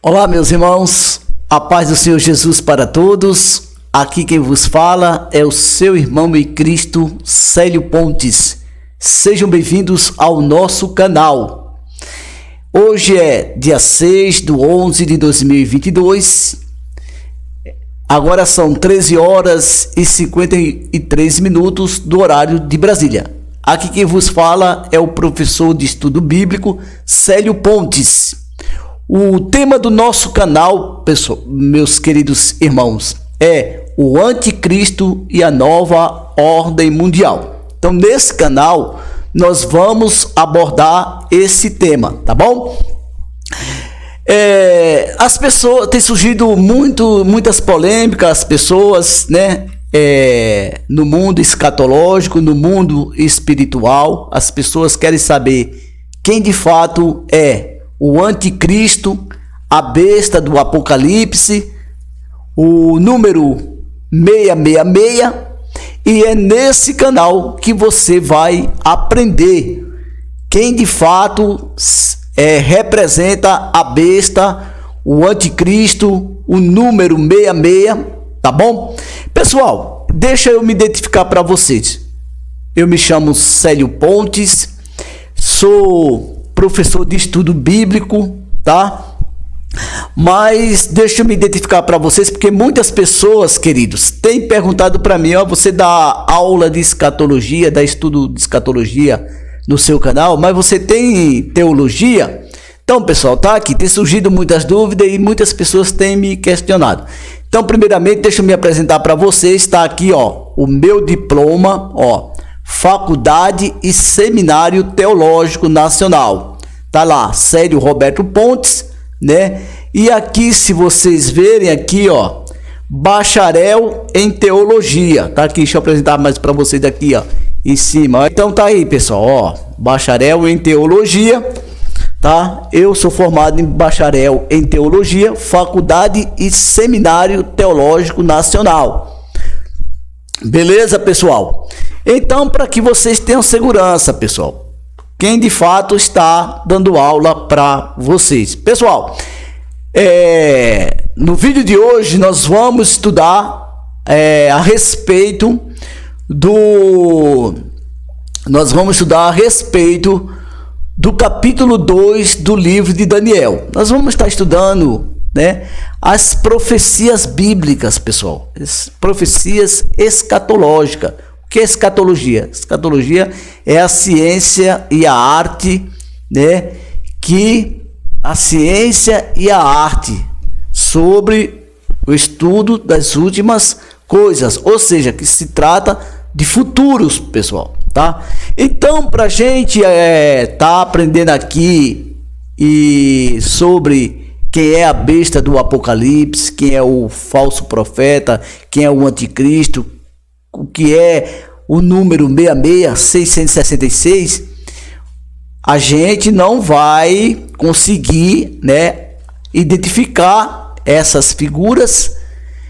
Olá, meus irmãos, a paz do Senhor Jesus para todos. Aqui quem vos fala é o seu irmão em Cristo, Célio Pontes. Sejam bem-vindos ao nosso canal. Hoje é dia 6/11 de 2022. Agora são 13 horas e 53 minutos do horário de Brasília. Aqui quem vos fala é o professor de estudo bíblico, Célio Pontes. O tema do nosso canal, pessoal, meus queridos irmãos, é o Anticristo e a nova ordem mundial. Então, nesse canal, nós vamos abordar esse tema, tá bom? As pessoas, tem surgido muitas polêmicas, as pessoas, no mundo escatológico, no mundo espiritual, as pessoas querem saber quem de fato é o anticristo, a besta do Apocalipse, o número 666, e é nesse canal que você vai aprender quem de fato representa a besta, o anticristo, o número 66, tá bom? Pessoal, deixa eu me identificar para vocês. Eu me chamo Célio Pontes, sou professor de estudo bíblico, tá? Mas deixa eu me identificar para vocês, porque muitas pessoas, queridos, têm perguntado para mim, você dá aula de escatologia, dá estudo de escatologia no seu canal, mas você tem teologia? Então, pessoal, tá aqui, tem surgido muitas dúvidas e muitas pessoas têm me questionado. Então, primeiramente, deixa eu me apresentar para vocês, está aqui, o meu diploma, Faculdade e Seminário Teológico Nacional. Tá lá, Célio Roberto Pontes, né? E aqui, se vocês verem aqui, bacharel em teologia. Tá aqui, deixa eu apresentar mais para vocês aqui, em cima. Então tá aí, pessoal, bacharel em teologia, tá? Eu sou formado em bacharel em teologia, Faculdade e Seminário Teológico Nacional. Beleza, pessoal? Então, para que vocês tenham segurança, pessoal, quem de fato está dando aula para vocês. Pessoal, no vídeo de hoje nós vamos estudar a respeito do capítulo 2 do livro de Daniel. Nós vamos estar estudando, as profecias bíblicas, pessoal, as profecias escatológicas. O que é escatologia? Escatologia é a ciência e a arte, a ciência e a arte sobre o estudo das últimas coisas, ou seja, que se trata de futuros, pessoal, tá? Então, para a gente tá aprendendo aqui sobre quem é a besta do Apocalipse, quem é o falso profeta, quem é o anticristo, o que é o número 666, a gente não vai conseguir, identificar essas figuras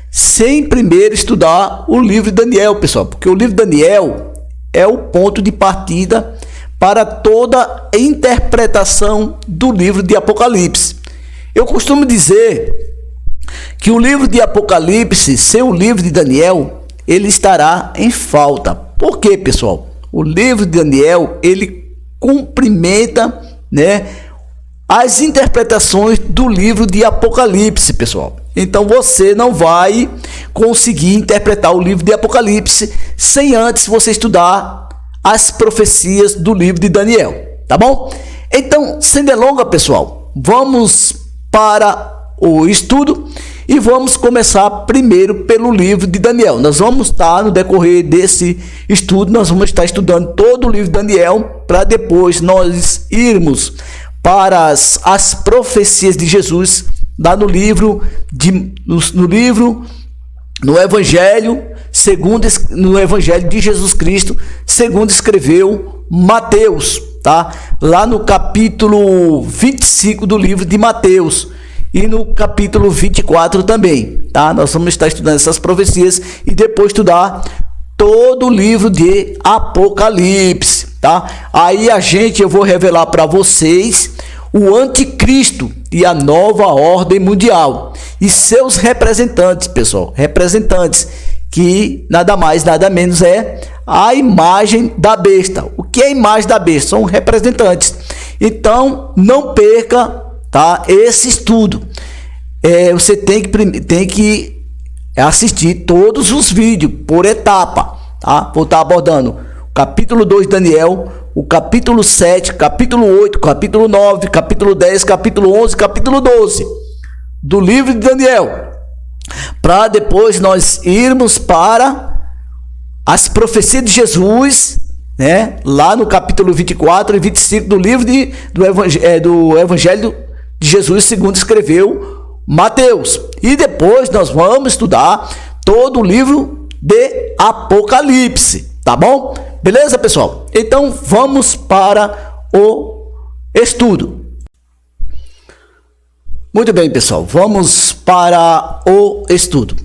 sem primeiro estudar o livro de Daniel, pessoal, porque o livro de Daniel é o ponto de partida para toda a interpretação do livro de Apocalipse. Eu costumo dizer que o livro de Apocalipse, sem o livro de Daniel, ele estará em falta. Por quê, pessoal? O livro de Daniel, ele cumprimenta, as interpretações do livro de Apocalipse, pessoal. Então você não vai conseguir interpretar o livro de Apocalipse sem antes você estudar as profecias do livro de Daniel, tá bom? Então, sem delongas, pessoal, vamos para o estudo. E vamos começar primeiro pelo livro de Daniel. Nós vamos estar, no decorrer desse estudo, nós vamos estar estudando todo o livro de Daniel, para depois nós irmos para as profecias de Jesus, lá no Evangelho de Jesus Cristo, segundo escreveu Mateus, tá? Lá no capítulo 25 do livro de Mateus. E no capítulo 24 também, tá? Nós vamos estar estudando essas profecias e depois estudar todo o livro de Apocalipse, tá? Aí eu vou revelar para vocês o anticristo e a nova ordem mundial e seus representantes, pessoal, representantes, que nada mais, nada menos é a imagem da besta. O que é a imagem da besta? São representantes. Então, não perca, tá, esse estudo. Você tem que assistir todos os vídeos por etapa, tá? Vou estar abordando o capítulo 2 de Daniel, o capítulo 7, capítulo 8, capítulo 9, capítulo 10, capítulo 11, capítulo 12 do livro de Daniel, para depois nós irmos para as profecias de Jesus, né? Lá no capítulo 24 e 25 do livro do Evangelho de Jesus segundo escreveu Mateus. E depois nós vamos estudar todo o livro de Apocalipse, tá bom? Beleza, pessoal? Então vamos para o estudo. Muito bem, pessoal, vamos para o estudo.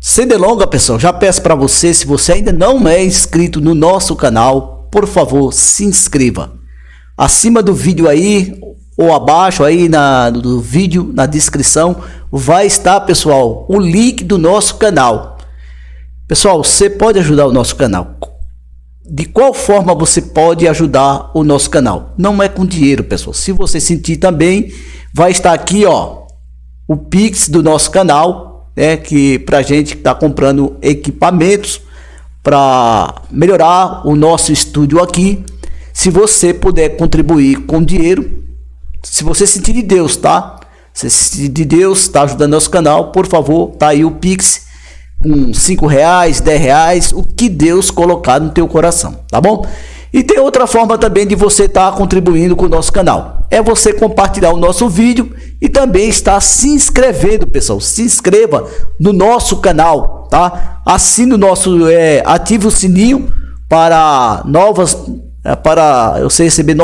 Sem delongas, pessoal, já peço para você, se você ainda não é inscrito no nosso canal, por favor, se inscreva. Acima do vídeo aí, ou abaixo aí do vídeo, na descrição, vai estar, pessoal, o link do nosso canal. Pessoal, você pode ajudar o nosso canal. De qual forma você pode ajudar o nosso canal? Não é com dinheiro, pessoal. Se você sentir também, vai estar aqui, ó, o Pix do nosso canal, né, que pra gente que tá comprando equipamentos para melhorar o nosso estúdio aqui. Se você puder contribuir com dinheiro, se você sentir de Deus, tá? Se sentir de Deus, tá ajudando nosso canal, por favor, tá aí o Pix com R$5, R$10, o que Deus colocar no teu coração, tá bom? E tem outra forma também de você estar contribuindo com o nosso canal. É você compartilhar o nosso vídeo e também estar se inscrevendo, pessoal. Se inscreva no nosso canal, tá? Assine o nosso, ative o sininho para você receber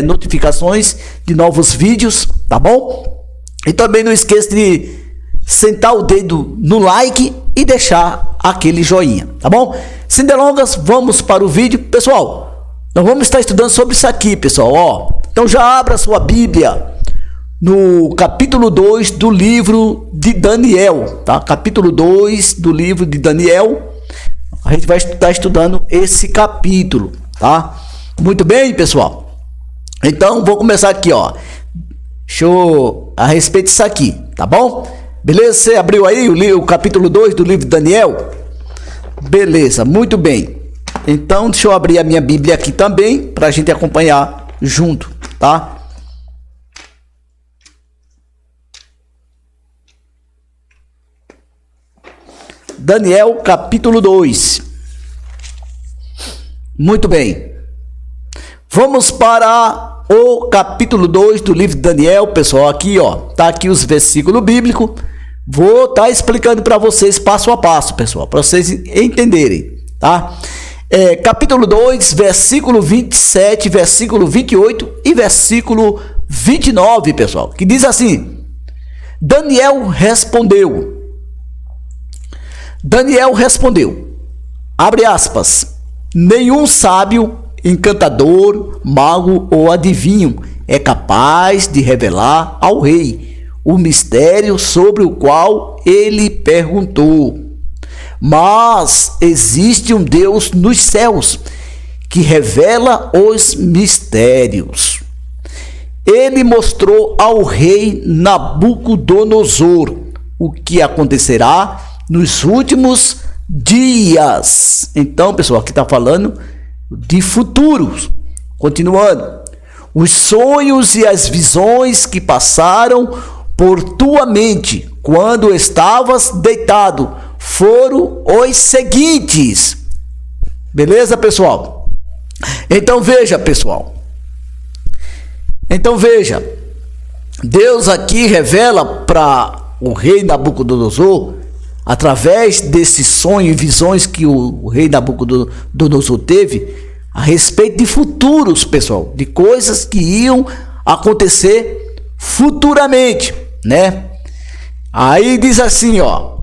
notificações de novos vídeos, tá bom? E também não esqueça de sentar o dedo no like e deixar aquele joinha, tá bom? Sem delongas, vamos para o vídeo, pessoal. Nós vamos estar estudando sobre isso aqui, pessoal, ó. Então já abra sua Bíblia no capítulo 2 do livro de Daniel, tá? Capítulo 2 do livro de Daniel. A gente vai estar estudando esse capítulo, tá? Muito bem, pessoal. Então, vou começar aqui, ó. A respeito disso aqui, tá bom? Beleza? Você abriu aí o capítulo 2 do livro de Daniel? Beleza, muito bem. Então, deixa eu abrir a minha Bíblia aqui também, para a gente acompanhar junto, tá? Daniel, capítulo 2. Muito bem. Vamos para o capítulo 2 do livro de Daniel, pessoal. Aqui, ó, tá aqui os versículos bíblicos. Vou estar explicando para vocês passo a passo, pessoal, para vocês entenderem, tá? Capítulo 2, versículo 27, versículo 28 e versículo 29, pessoal, que diz assim: Daniel respondeu, abre aspas, nenhum sábio, encantador, mago ou adivinho é capaz de revelar ao rei o mistério sobre o qual ele perguntou. Mas existe um Deus nos céus que revela os mistérios. Ele mostrou ao rei Nabucodonosor o que acontecerá nos últimos dias. Então, pessoal, aqui está falando de futuros. Continuando. Os sonhos e as visões que passaram por tua mente quando estavas deitado foram os seguintes. Beleza, pessoal? Então veja, pessoal. Deus aqui revela para o rei Nabucodonosor, através desse sonho e visões que o rei Nabucodonosor teve, a respeito de futuros, pessoal, de coisas que iam acontecer futuramente, né? Aí diz assim, ó: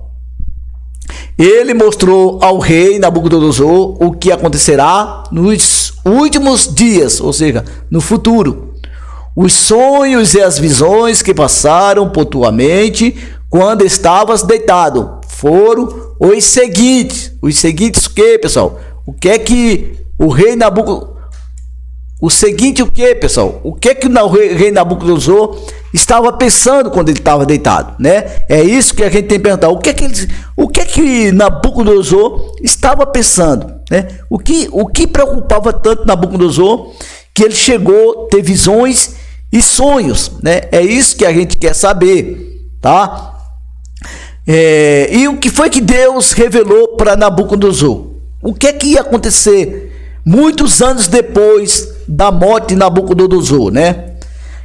ele mostrou ao rei Nabucodonosor o que acontecerá nos últimos dias, ou seja, no futuro. os sonhos e as visões que passaram por tua mente quando estavas deitado foram os seguintes. Os seguintes o que, pessoal? O que é que o rei Nabucodonosor... O seguinte o que, pessoal? O que é que o rei Nabucodonosor estava pensando quando ele estava deitado, né? É isso que a gente tem que perguntar. O que é que Nabucodonosor estava pensando, né? O que preocupava tanto Nabucodonosor que ele chegou a ter visões e sonhos, né? É isso que a gente quer saber, tá? E o que foi que Deus revelou para Nabucodonosor? O que é que ia acontecer muitos anos depois da morte de Nabucodonosor, né?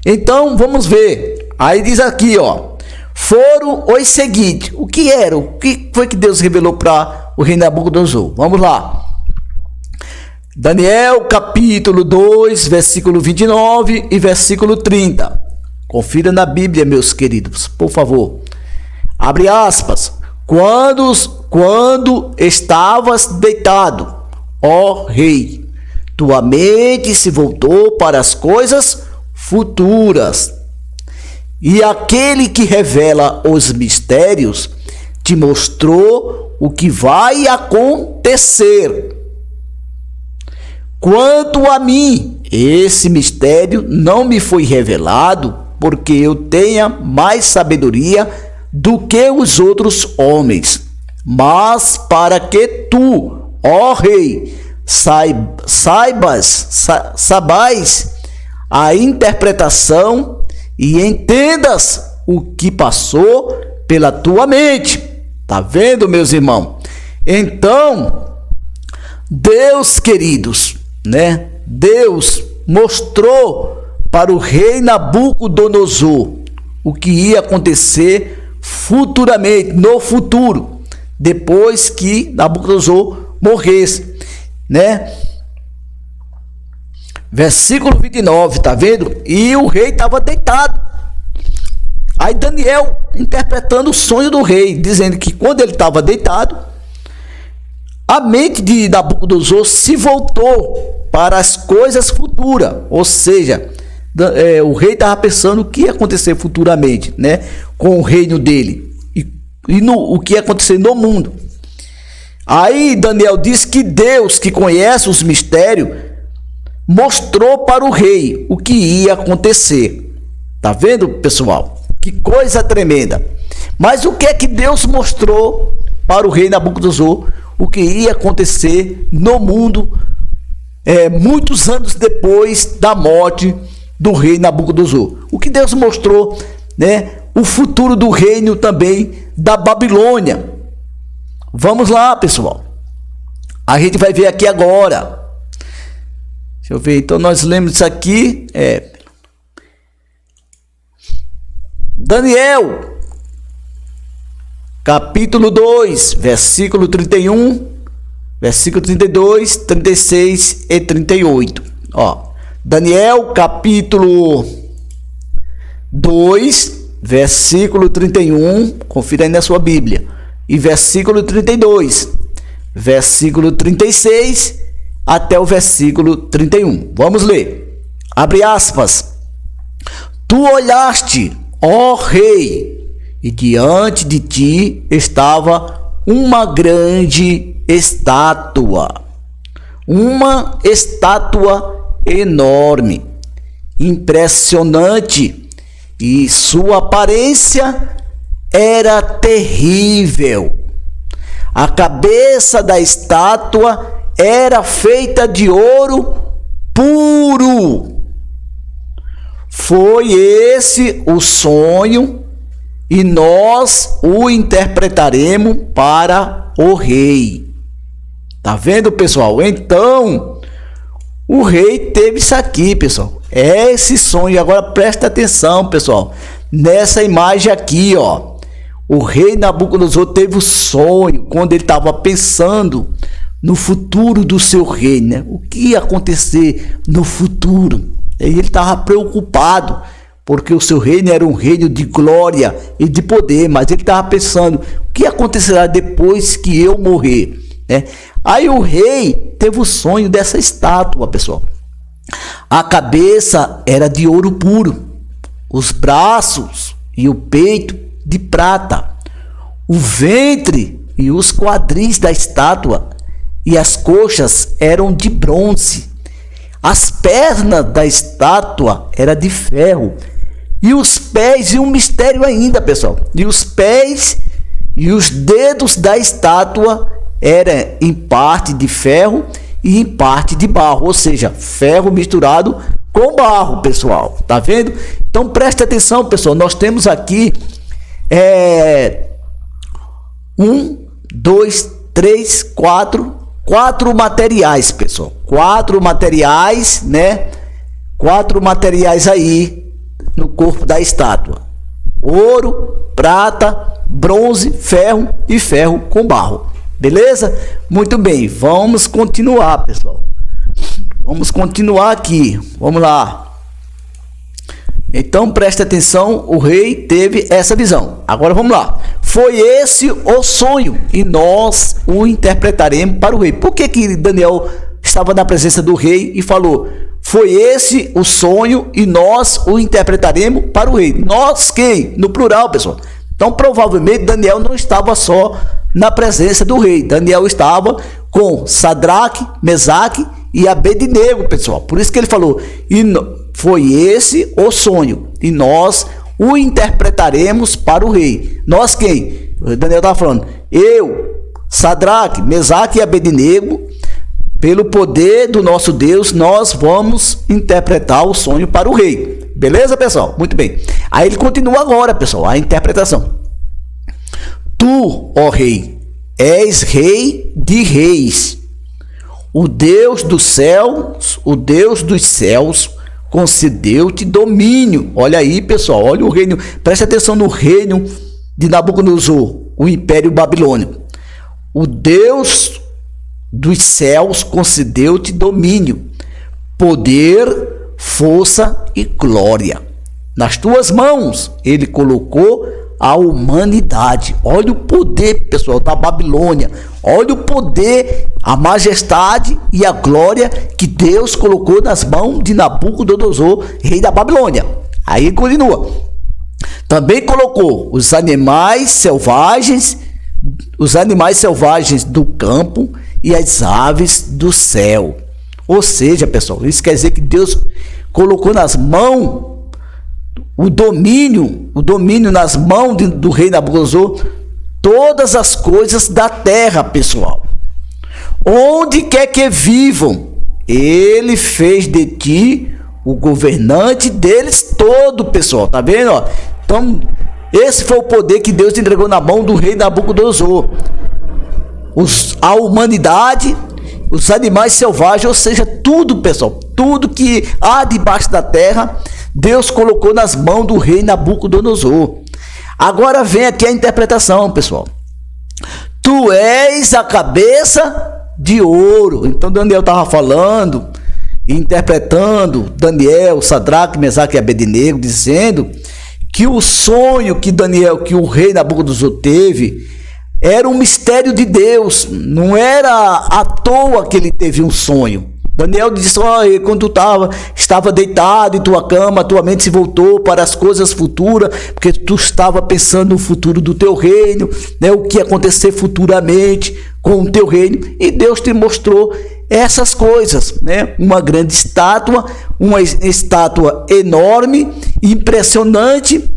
Então, vamos ver. Aí diz aqui, ó. Foram os seguintes. O que era? O que foi que Deus revelou para o rei Nabucodonosor? Vamos lá. Daniel, capítulo 2, versículo 29 e versículo 30. Confira na Bíblia, meus queridos, por favor. Abre aspas. Quando estavas deitado, ó rei, tua mente se voltou para as coisas futuras, e aquele que revela os mistérios te mostrou o que vai acontecer. Quanto a mim, esse mistério não me foi revelado, porque eu tenha mais sabedoria do que os outros homens, mas para que tu, ó rei, saibais a interpretação e entendas o que passou pela tua mente. Tá vendo, meus irmãos? Então, Deus, queridos, né? Deus mostrou para o rei Nabucodonosor o que ia acontecer futuramente, no futuro, depois que Nabucodonosor morresse, né? Versículo 29, tá vendo? E o rei estava deitado. Aí Daniel interpretando o sonho do rei, dizendo que quando ele estava deitado, a mente de Nabucodonosor se voltou para as coisas futuras, ou seja, o rei estava pensando o que ia acontecer futuramente, né, com o reino dele e o que ia acontecer no mundo. Aí Daniel diz que Deus, que conhece os mistérios, mostrou para o rei o que ia acontecer. Tá vendo, pessoal? Que coisa tremenda. Mas o que é que Deus mostrou para o rei Nabucodonosor? O que ia acontecer no mundo muitos anos depois da morte do rei Nabucodonosor. O que Deus mostrou, né? O futuro do reino também da Babilônia. Vamos lá, pessoal. A gente vai ver aqui agora. Deixa eu ver. Então, nós lemos isso aqui. Daniel, capítulo 2, versículo 31, versículo 32, 36 e 38. Ó, Daniel, capítulo 2, versículo 31. Confira aí na sua Bíblia. E versículo 32, versículo 36 até o versículo 31. Vamos ler. Abre aspas. Tu olhaste, ó rei, e diante de ti estava uma grande estátua. Uma estátua enorme, impressionante, e sua aparência era terrível. A cabeça da estátua era feita de ouro puro. Foi esse o sonho e nós o interpretaremos para o rei. Tá vendo, pessoal? Então, o rei teve isso aqui, pessoal. É esse sonho. Agora presta atenção, pessoal, nessa imagem aqui, ó. O rei Nabucodonosor teve o sonho quando ele estava pensando no futuro do seu reino, né? O que ia acontecer no futuro. E ele estava preocupado, porque o seu reino era um reino de glória e de poder, mas ele estava pensando, o que acontecerá depois que eu morrer, né? Aí o rei teve o sonho dessa estátua, pessoal. A cabeça era de ouro puro, os braços e o peito de prata, o ventre e os quadris da estátua e as coxas eram de bronze, as pernas da estátua eram de ferro, e os pés, e um mistério ainda, pessoal, e os pés e os dedos da estátua eram em parte de ferro e em parte de barro, ou seja, ferro misturado com barro, pessoal, tá vendo? Então preste atenção, pessoal, nós temos aqui 4 materiais, pessoal, 4 materiais, né? 4 materiais aí no corpo da estátua: ouro, prata, bronze, ferro e ferro com barro. Beleza? Muito bem, vamos continuar, pessoal. Vamos continuar aqui. Vamos lá. Então preste atenção, o rei teve essa visão. Agora vamos lá. Foi esse o sonho e nós o interpretaremos para o rei. Por que Daniel estava na presença do rei e falou: foi esse o sonho e nós o interpretaremos para o rei? Nós quem? No plural, pessoal. Então provavelmente Daniel não estava só na presença do rei. Daniel estava com Sadraque, Mesaque e Abednego, pessoal. Por isso que ele falou: foi esse o sonho e nós o interpretaremos para o rei. Nós quem? Daniel estava falando: eu, Sadraque, Mesaque e Abednego, pelo poder do nosso Deus, nós vamos interpretar o sonho para o rei. Beleza, pessoal? Muito bem. Aí ele continua agora, pessoal, a interpretação. Tu, ó rei, és rei de reis. O Deus dos céus, concedeu-te domínio. Olha aí, pessoal, olha o reino. Preste atenção no reino de Nabucodonosor, o Império Babilônico. O Deus dos céus concedeu-te domínio, poder, força e glória. Nas tuas mãos ele colocou a humanidade. Olha o poder, pessoal, da Babilônia. Olha o poder, a majestade e a glória que Deus colocou nas mãos de Nabucodonosor, rei da Babilônia. Aí ele continua. Também colocou os animais selvagens do campo e as aves do céu. Ou seja, pessoal, isso quer dizer que Deus colocou nas mãos o domínio nas mãos do rei Nabucodonosor, todas as coisas da terra, pessoal. Onde quer que vivam, ele fez de ti o governante deles todo, pessoal. Tá vendo? Ó? Então, esse foi o poder que Deus entregou na mão do rei Nabucodonosor. A humanidade, os animais selvagens, ou seja, tudo, pessoal, tudo que há debaixo da terra, Deus colocou nas mãos do rei Nabucodonosor. Agora vem aqui a interpretação, pessoal. Tu és a cabeça de ouro. Então Daniel estava falando, interpretando, Daniel, Sadraque, Mesaque e Abednego, dizendo que o sonho que o rei Nabucodonosor teve era um mistério de Deus, não era à toa que ele teve um sonho. Daniel disse: quando tu estava deitado em tua cama, tua mente se voltou para as coisas futuras, porque tu estava pensando no futuro do teu reino, né, o que ia acontecer futuramente com o teu reino, e Deus te mostrou essas coisas, né? Uma grande estátua, uma estátua enorme, impressionante,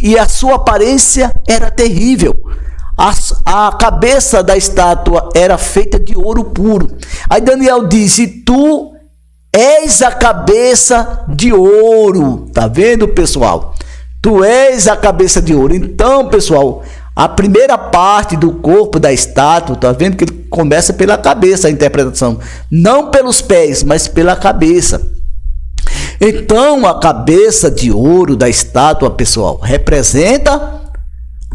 e a sua aparência era terrível. A cabeça da estátua era feita de ouro puro. Aí Daniel disse: tu és a cabeça de ouro. Tá vendo, pessoal? Tu és a cabeça de ouro. Então, pessoal, a primeira parte do corpo da estátua, tá vendo que ele começa pela cabeça, a interpretação, não pelos pés, mas pela cabeça. Então, a cabeça de ouro da estátua, pessoal, representa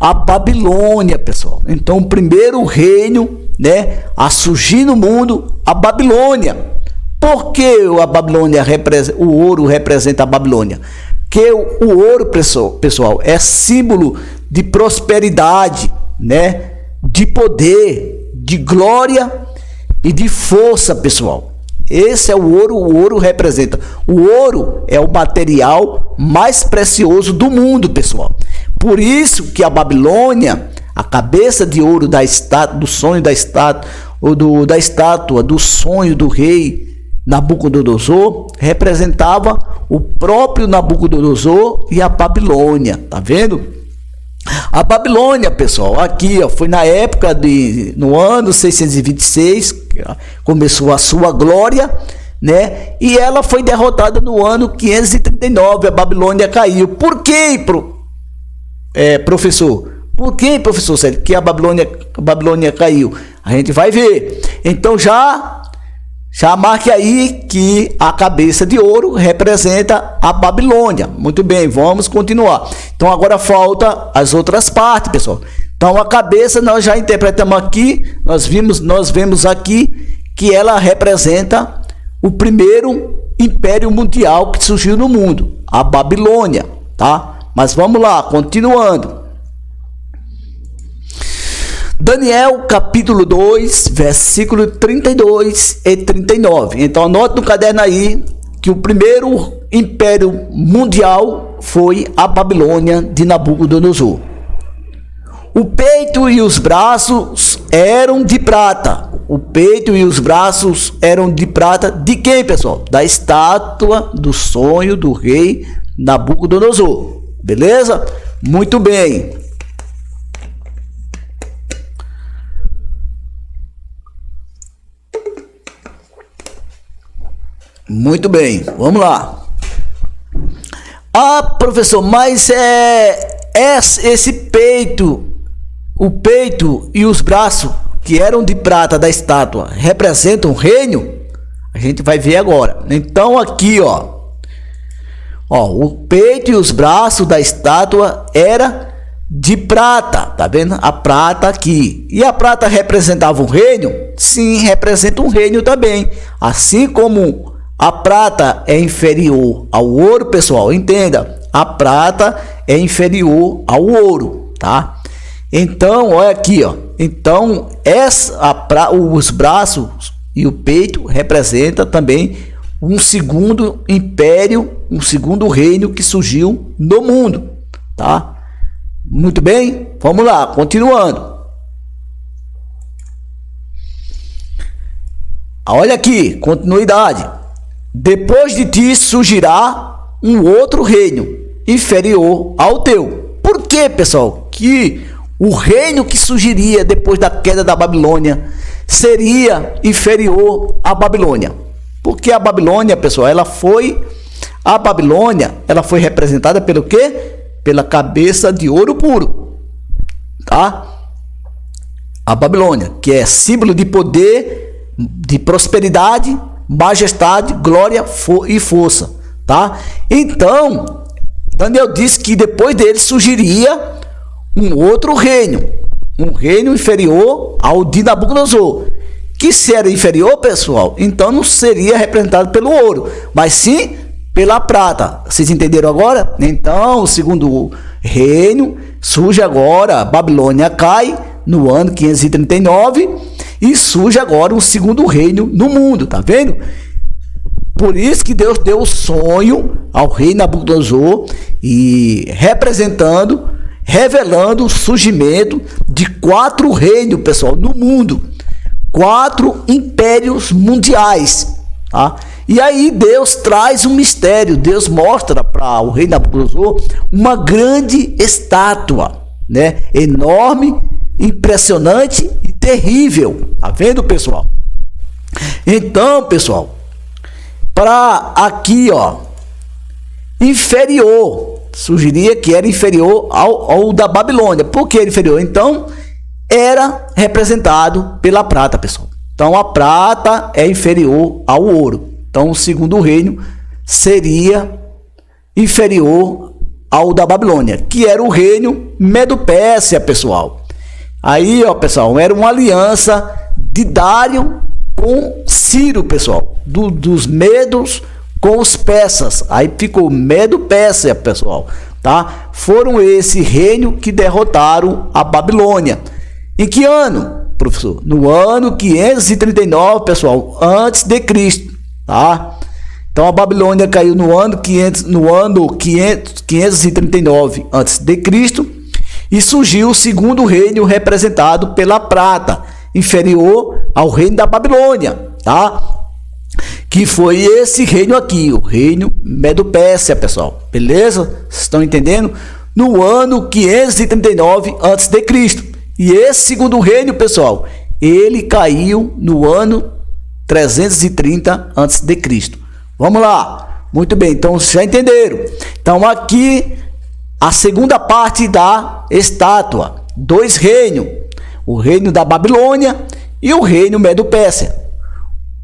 a Babilônia, pessoal. Então, o primeiro reino, né, a surgir no mundo, a Babilônia. Por que a Babilônia o ouro representa a Babilônia? Que o ouro, pessoal, é símbolo de prosperidade, né, de poder, de glória e de força, pessoal. Esse é o ouro representa. O ouro é o material mais precioso do mundo, pessoal. Por isso que a Babilônia, a cabeça de ouro da estátua, do sonho da estátua, ou da estátua do sonho do rei Nabucodonosor, representava o próprio Nabucodonosor e a Babilônia, tá vendo? A Babilônia, pessoal, aqui ó, foi na época no ano 626, começou a sua glória, né? E ela foi derrotada no ano 539, a Babilônia caiu. Por quê, professor? Por que, professor Célio, que a Babilônia caiu? A gente vai ver. Então já marque aí que a cabeça de ouro representa a Babilônia. Muito bem, vamos continuar. Então agora falta as outras partes, pessoal. Então a cabeça nós já interpretamos aqui, nós vemos aqui que ela representa o primeiro império mundial que surgiu no mundo, a Babilônia, tá? Mas vamos lá, continuando. Daniel capítulo 2, versículo 32 e 39. Então anote no caderno aí que o primeiro império mundial foi a Babilônia de Nabucodonosor. O peito e os braços eram de prata. O peito e os braços eram de prata de quem, pessoal? Da estátua do sonho do rei Nabucodonosor. Beleza? Muito bem. Muito bem, vamos lá. Ah, professor, mas esse peito, o peito e os braços que eram de prata da estátua representam o reino? A gente vai ver agora. Então aqui, ó, o peito e os braços da estátua era de prata, tá vendo? A prata aqui. E a prata representava um reino? Sim, representa um reino também. Assim como a prata é inferior ao ouro, pessoal, entenda. A prata é inferior ao ouro, tá? Então, olha aqui, ó. Então, os braços e o peito representa também um segundo império, um segundo reino que surgiu no mundo, tá? Muito bem? Vamos lá, continuando. Olha aqui, continuidade. Depois de ti surgirá um outro reino inferior ao teu. Por que, pessoal, que o reino que surgiria depois da queda da Babilônia seria inferior à Babilônia? Porque a Babilônia, pessoal, ela foi representada pelo quê? Pela cabeça de ouro puro, tá? A Babilônia, que é símbolo de poder, de prosperidade, majestade, glória e força, tá? Então, Daniel disse que depois dele surgiria um outro reino, um reino inferior ao de Nabucodonosor, que se era inferior, pessoal, então não seria representado pelo ouro, mas sim pela prata. Vocês entenderam agora? Então, o segundo reino surge agora, a Babilônia cai no ano 539 e surge agora um segundo reino no mundo, tá vendo? Por isso que Deus deu o sonho ao rei Nabucodonosor e revelando o surgimento de 4 reinos, pessoal, no mundo, 4 impérios mundiais, tá? E aí Deus traz um mistério, Deus mostra para o rei Nabucodonosor uma grande estátua, né? Enorme, impressionante e terrível, tá vendo, pessoal? Então, pessoal, para aqui, ó, inferior, sugeria que era inferior ao da Babilônia. Por que era inferior? Então, era representado pela prata, pessoal. Então, a prata é inferior ao ouro. Então, o segundo reino seria inferior ao da Babilônia, que era o reino Medo-Pérsia, pessoal. Aí, ó, pessoal, era uma aliança de Dário com Ciro, pessoal, dos medos com os persas. Aí ficou Medo-Pérsia, pessoal, tá? Foram esse reino que derrotaram a Babilônia. Em que ano, professor? No ano 539, pessoal, antes de Cristo. tá? Então a Babilônia caiu no ano 539 a.C. e surgiu o segundo reino representado pela prata, inferior ao reino da Babilônia, tá? Que foi esse reino aqui, o reino Medo-Pérsia, pessoal. Beleza? Vocês estão entendendo? No ano 539 a.C. E esse segundo reino, pessoal, ele caiu no ano 330 a.C. Vamos lá. Muito bem, então vocês já entenderam. Então aqui a segunda parte da estátua, dois reinos, o reino da Babilônia e o reino Medo-Pérsia.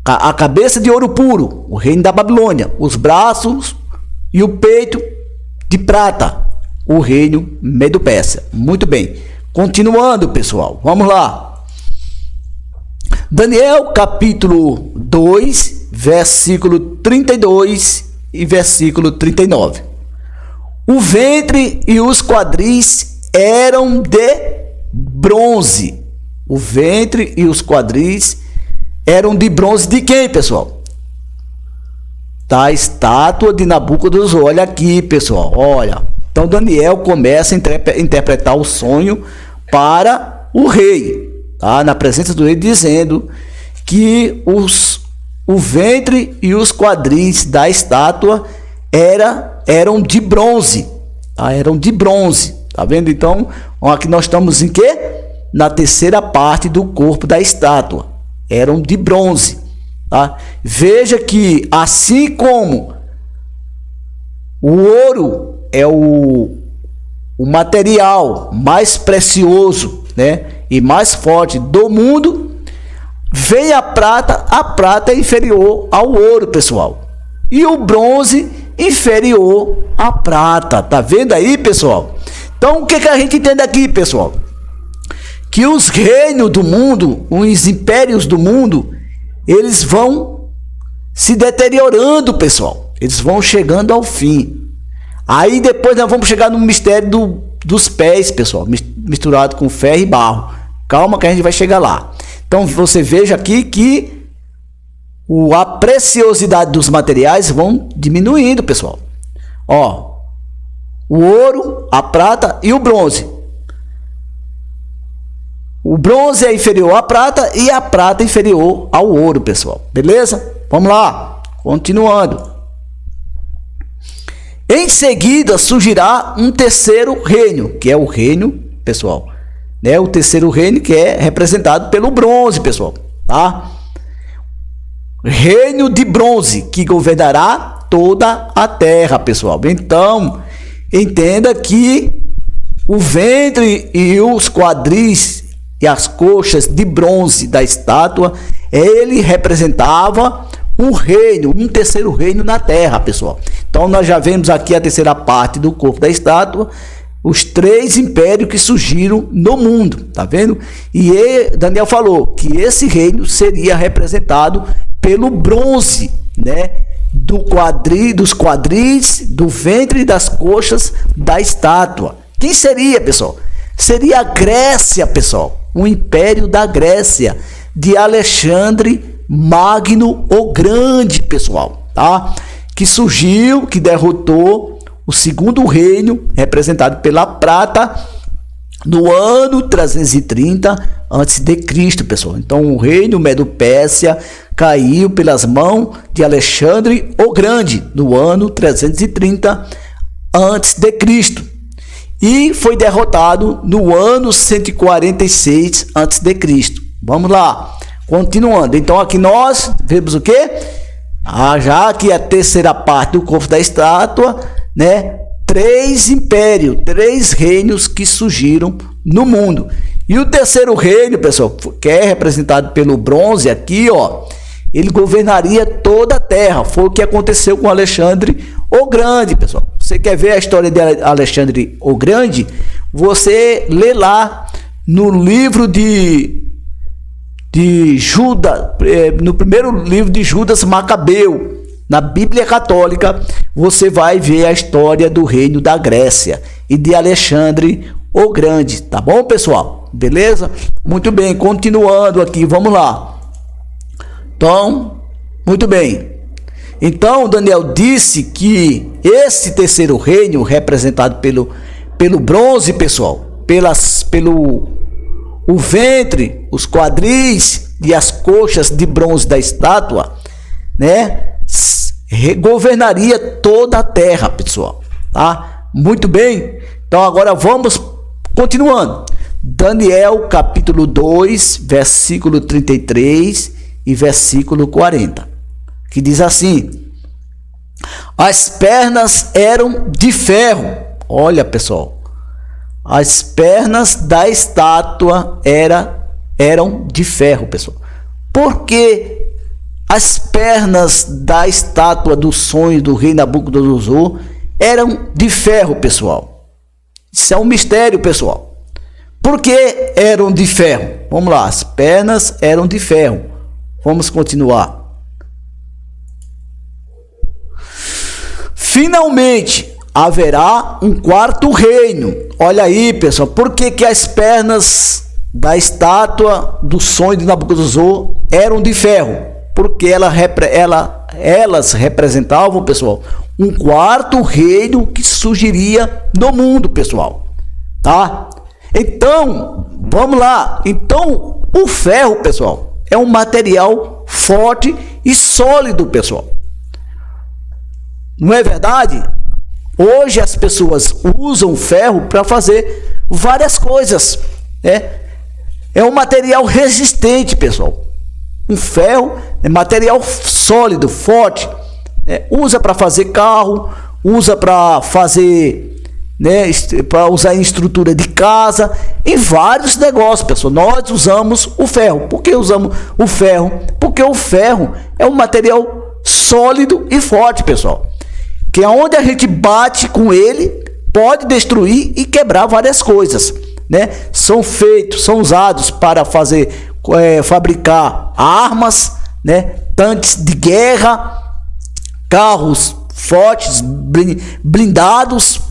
A cabeça de ouro puro, o reino da Babilônia, os braços e o peito de prata, o reino Medo-Pérsia. Muito bem, continuando, pessoal, vamos lá. Daniel capítulo 2, versículo 32 e versículo 39. O ventre e os quadris eram de bronze. O ventre e os quadris eram de bronze de quem, pessoal? Da estátua de Nabucodonosor. Olha aqui, pessoal, olha. Então Daniel começa a interpretar o sonho para o rei, tá? Na presença do rei, dizendo que o ventre e os quadris da estátua eram de bronze, tá? Eram de bronze, tá vendo? Então, aqui nós estamos em quê? Na terceira parte do corpo da estátua, eram de bronze, tá? Veja que assim como o ouro é o material mais precioso, né, e mais forte do mundo, vem a prata é inferior ao ouro, pessoal, e o bronze inferior à prata. Tá vendo aí, pessoal? Então o que a gente entende aqui, pessoal? Que os reinos do mundo, os impérios do mundo, eles vão se deteriorando, pessoal. Eles vão chegando ao fim. Aí depois nós vamos chegar no mistério dos pés, pessoal, misturado com ferro e barro. Calma que a gente vai chegar lá. Então você veja aqui que a preciosidade dos materiais vão diminuindo, pessoal. Ó, o ouro, a prata e o bronze. O bronze é inferior à prata e a prata é inferior ao ouro, pessoal. Beleza? Vamos lá. Continuando. Em seguida surgirá um terceiro reino, que é o reino, pessoal, né? O terceiro reino que é representado pelo bronze, pessoal, tá? Reino de bronze, que governará toda a terra, pessoal. Então, entenda que o ventre e os quadris e as coxas de bronze da estátua, ele representava um reino, um terceiro reino na terra, pessoal. Então nós já vemos aqui a terceira parte do corpo da estátua, os três impérios que surgiram no mundo, tá vendo? E Daniel falou que esse reino seria representado pelo bronze, né? Dos quadris, do ventre e das coxas da estátua. Quem seria, pessoal? Seria a Grécia, pessoal. O império da Grécia, de Alexandre Magno o Grande, pessoal, tá? Que surgiu, que derrotou o segundo reino, representado pela prata, no ano 330 a.C., pessoal. Então o reino Medo-Pérsia caiu pelas mãos de Alexandre o Grande no ano 330 a.C. e foi derrotado no ano 146 a.C. Vamos lá. Continuando, então aqui nós vemos o que? Já que a terceira parte do corpo da estátua, né? Três impérios, três reinos que surgiram no mundo. E o terceiro reino, pessoal, que é representado pelo bronze aqui, ó, ele governaria toda a terra. Foi o que aconteceu com Alexandre o Grande, pessoal. Você quer ver a história de Alexandre o Grande? Você lê lá no livro de Judas, no primeiro livro de Judas Macabeu, na Bíblia Católica, você vai ver a história do reino da Grécia e de Alexandre o Grande, tá bom, pessoal? Beleza? Muito bem, continuando aqui, vamos lá. Então, muito bem. Então Daniel disse que esse terceiro reino, representado pelo bronze, pessoal, pelo o ventre, os quadris e as coxas de bronze da estátua, né, governaria toda a terra, pessoal, tá? Muito bem. Então agora vamos continuando. Daniel capítulo 2, versículo 33 e versículo 40, que diz assim: as pernas eram de ferro. Olha, pessoal, as pernas da estátua eram de ferro, pessoal. Por que as pernas da estátua do sonho do rei Nabucodonosor eram de ferro, pessoal? Isso é um mistério, pessoal. Por que eram de ferro? Vamos lá, as pernas eram de ferro. Vamos continuar. Finalmente haverá um quarto reino. Olha aí, pessoal, por que as pernas da estátua do sonho de Nabucodonosor eram de ferro? Porque elas representavam, pessoal, um quarto reino que surgiria no mundo, pessoal, tá? Então, vamos lá. Então, o ferro, pessoal, é um material forte e sólido, pessoal. Não é verdade? Hoje as pessoas usam o ferro para fazer várias coisas, né? É um material resistente, pessoal. Um ferro é material sólido, forte, né? Usa para fazer carro, usa para fazer, né, para usar em estrutura de casa, em vários negócios, pessoal. Nós usamos o ferro. Por que usamos o ferro? Porque o ferro é um material sólido e forte, pessoal, que aonde a gente bate com ele pode destruir e quebrar várias coisas, né? São usados para fabricar armas, né? Tanques de guerra, carros fortes, blindados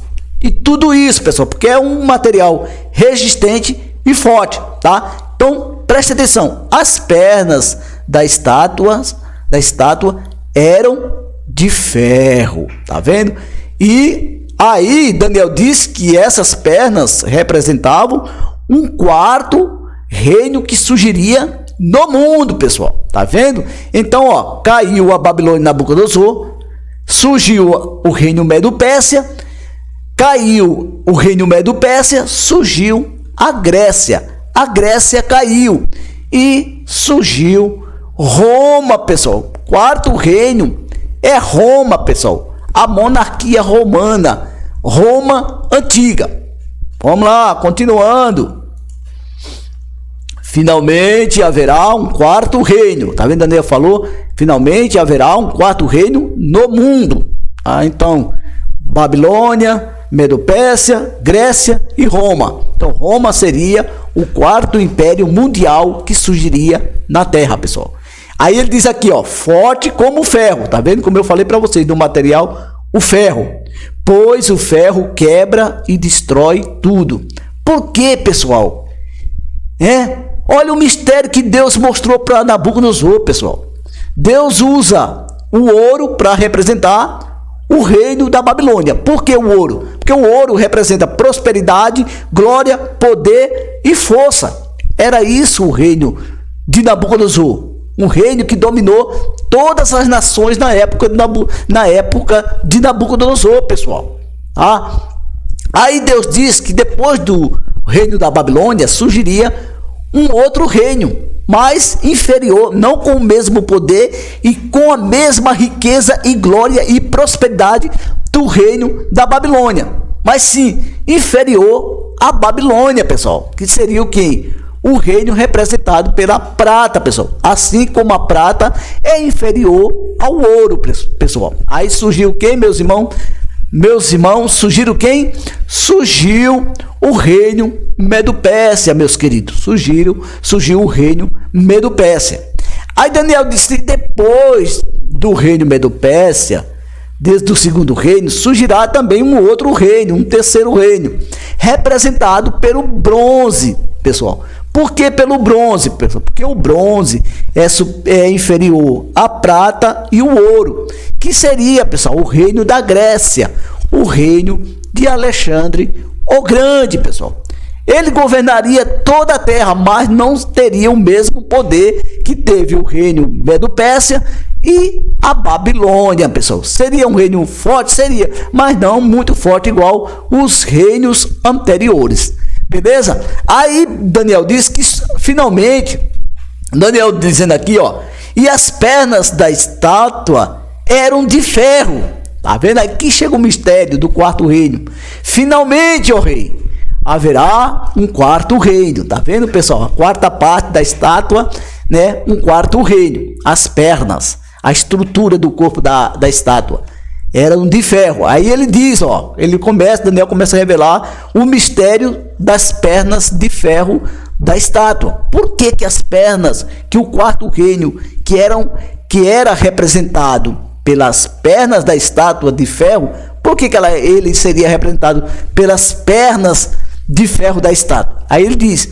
e tudo isso, pessoal, porque é um material resistente e forte, tá? Então preste atenção. As pernas da estátua eram de ferro, tá vendo? E aí Daniel disse que essas pernas representavam um quarto reino que surgiria no mundo, pessoal, tá vendo? Então, ó, caiu a Babilônia e Nabucodonosor, surgiu o reino Medo-Pérsia, caiu o reino Medo-Pérsia, surgiu a Grécia caiu e surgiu Roma, pessoal. Quarto reino é Roma, pessoal. A monarquia romana, Roma antiga. Vamos lá, continuando. Finalmente haverá um quarto reino. Tá vendo? Daniel falou, finalmente haverá um quarto reino no mundo. Então, Babilônia, Medo-Pérsia, Grécia e Roma. Então, Roma seria o quarto império mundial que surgiria na Terra, pessoal. Aí ele diz aqui, ó, forte como o ferro. Tá vendo como eu falei para vocês do material, o ferro. Pois o ferro quebra e destrói tudo. Por quê, pessoal? Olha o mistério que Deus mostrou para Nabucodonosor, pessoal. Deus usa o ouro para representar o reino da Babilônia. Por que o ouro? Porque o ouro representa prosperidade, glória, poder e força. Era isso o reino de Nabucodonosor. Um reino que dominou todas as nações na época de Nabucodonosor, pessoal. Aí Deus diz que depois do reino da Babilônia surgiria um outro reino, mas inferior, não com o mesmo poder e com a mesma riqueza e glória e prosperidade do reino da Babilônia, mas sim inferior à Babilônia, pessoal, que seria o quê? O reino representado pela prata, pessoal. Assim como a prata é inferior ao ouro, pessoal. Aí surgiu quem, meus irmãos? Meus irmãos, surgiu quem? Surgiu o reino Medo-Pérsia, meus queridos. Surgiu o reino Medo-Pérsia. Aí Daniel disse que depois do reino Medo-Pérsia, desde o segundo reino, surgirá também um outro reino, um terceiro reino, representado pelo bronze, pessoal. Por que pelo bronze, pessoal? Porque o bronze é inferior à prata e o ouro, que seria, pessoal, o reino da Grécia, o reino de Alexandre o Grande, pessoal. Ele governaria toda a terra, mas não teria o mesmo poder que teve o reino Medo-Pérsia e a Babilônia, pessoal. Seria um reino forte? Seria, mas não muito forte igual os reinos anteriores. Beleza? Aí Daniel diz que finalmente, Daniel dizendo aqui, ó, e as pernas da estátua eram de ferro. Tá vendo? Aqui chega o mistério do quarto reino. Finalmente, ó rei, haverá um quarto reino. Tá vendo, pessoal? A quarta parte da estátua, né? Um quarto reino. As pernas, a estrutura do corpo da estátua eram de ferro. Aí ele diz, ó, Daniel começa a revelar o mistério das pernas de ferro da estátua. Por que que as pernas, que o quarto reino, que era representado pelas pernas da estátua de ferro, por que que ele seria representado pelas pernas de ferro da estátua? Aí ele diz,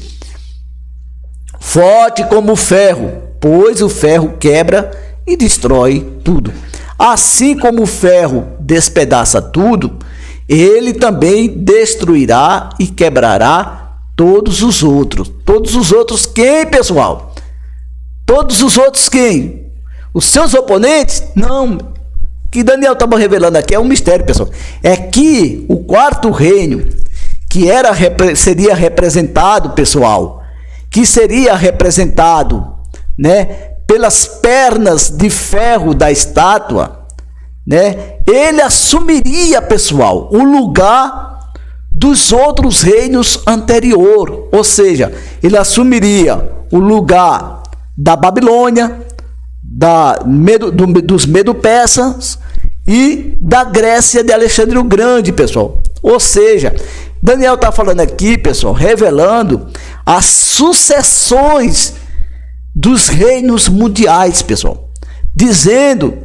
forte como o ferro, pois o ferro quebra e destrói tudo. Assim como o ferro despedaça tudo, ele também destruirá e quebrará todos os outros. Todos os outros quem, pessoal? Todos os outros quem? Os seus oponentes? Não. O que Daniel estava revelando aqui é um mistério, pessoal. É que o quarto reino, que seria representado, pessoal, que seria representado, né, pelas pernas de ferro da estátua, né, ele assumiria, pessoal, o lugar dos outros reinos anteriores. Ou seja, ele assumiria o lugar da Babilônia, dos Medo-Persas e da Grécia de Alexandre o Grande, pessoal. Ou seja, Daniel está falando aqui, pessoal, revelando as sucessões dos reinos mundiais, pessoal, dizendo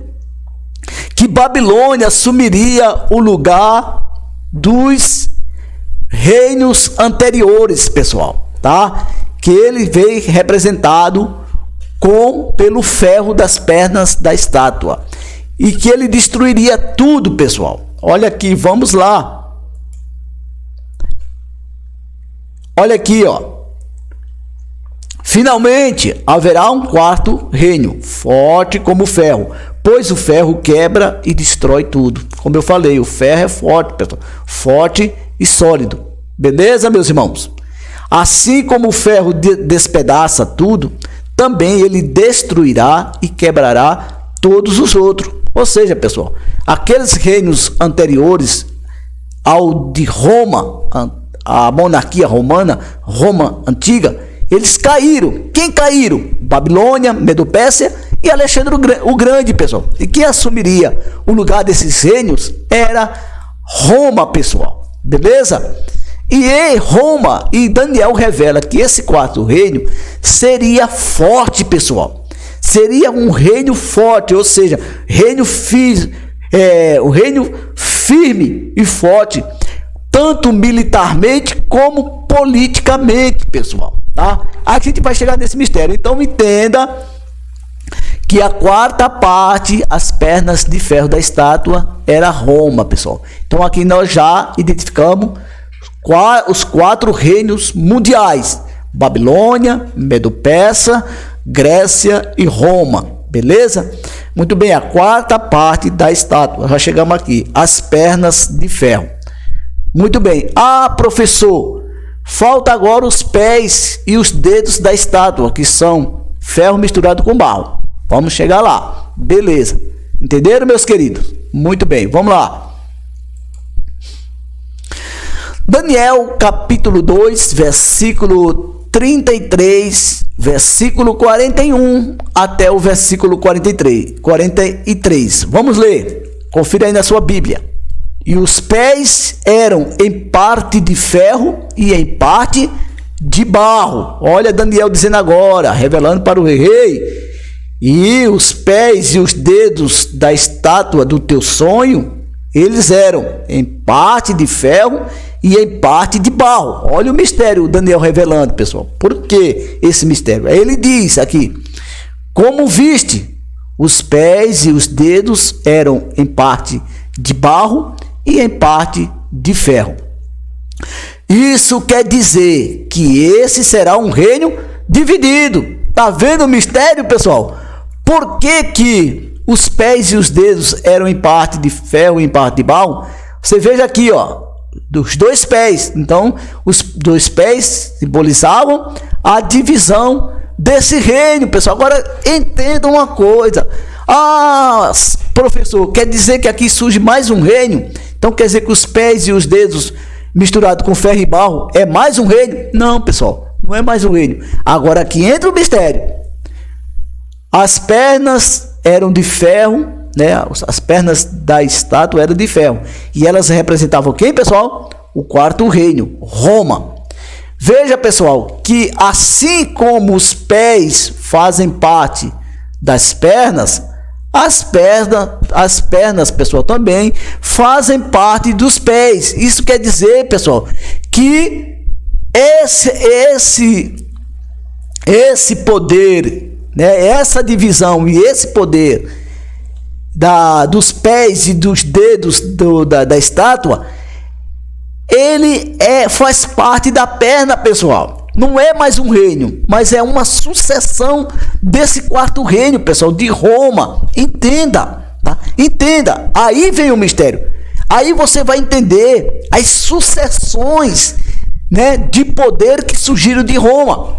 que Babilônia assumiria o lugar dos reinos anteriores, pessoal, tá? Que ele veio representado pelo ferro das pernas da estátua, e que ele destruiria tudo, pessoal. Olha aqui, vamos lá. Olha aqui, ó. Finalmente haverá um quarto reino, forte como o ferro, pois o ferro quebra e destrói tudo. Como eu falei, o ferro é forte, pessoal, forte e sólido. Beleza, meus irmãos? Assim como o ferro despedaça tudo, também ele destruirá e quebrará todos os outros. Ou seja, pessoal, aqueles reinos anteriores ao de Roma, a monarquia romana, Roma antiga, eles caíram. Quem caíram? Babilônia, Medo-Pérsia e Alexandre o Grande, pessoal. E quem assumiria o lugar desses reinos era Roma, pessoal. Beleza? E Roma, e Daniel revela que esse quarto reino seria forte, pessoal. Seria um reino forte, ou seja, o reino firme e forte, tanto militarmente como politicamente, pessoal. Tá? A gente vai chegar nesse mistério. Então entenda que a quarta parte, as pernas de ferro da estátua, era Roma, pessoal. Então aqui nós já identificamos os quatro reinos mundiais: Babilônia, Medo-Persa, Grécia e Roma. Beleza? Muito bem, a quarta parte da estátua. Já chegamos aqui, as pernas de ferro. Muito bem. Ah, professor, falta agora os pés e os dedos da estátua, que são ferro misturado com barro. Vamos chegar lá. Beleza. Entenderam, meus queridos? Muito bem, vamos lá. Daniel, capítulo 2, versículo 33, versículo 41 até o versículo 43. Vamos ler. Confira aí na sua Bíblia. E os pés eram em parte de ferro e em parte de barro. Olha Daniel dizendo agora, revelando para o rei. E os pés e os dedos da estátua do teu sonho, eles eram em parte de ferro e em parte de barro. Olha o mistério, Daniel revelando, pessoal. Por que esse mistério? Ele diz aqui: como viste, os pés e os dedos eram em parte de barro e em parte de ferro. Isso quer dizer que esse será um reino dividido. Tá vendo o mistério, pessoal? Por que os pés e os dedos eram em parte de ferro e em parte de barro? Você veja aqui, ó, dos dois pés. Então, os dois pés simbolizavam a divisão desse reino, pessoal. Agora, entenda uma coisa. Ah, professor, quer dizer que aqui surge mais um reino? Então, quer dizer que os pés e os dedos misturados com ferro e barro é mais um reino? Não, pessoal, não é mais um reino. Agora, aqui entra o mistério. As pernas eram de ferro, né? As pernas da estátua eram de ferro. E elas representavam quem, pessoal? O quarto reino, Roma. Veja, pessoal, que assim como os pés fazem parte das pernas, as pernas, pessoal, também fazem parte dos pés. Isso quer dizer, pessoal, que esse poder, né, essa divisão e esse poder dos pés e dos dedos da estátua, ele faz parte da perna, pessoal. Não é mais um reino, mas é uma sucessão desse quarto reino, pessoal, de Roma. Entenda, tá? Entenda. Aí vem o mistério. Aí você vai entender as sucessões, né, de poder que surgiram de Roma.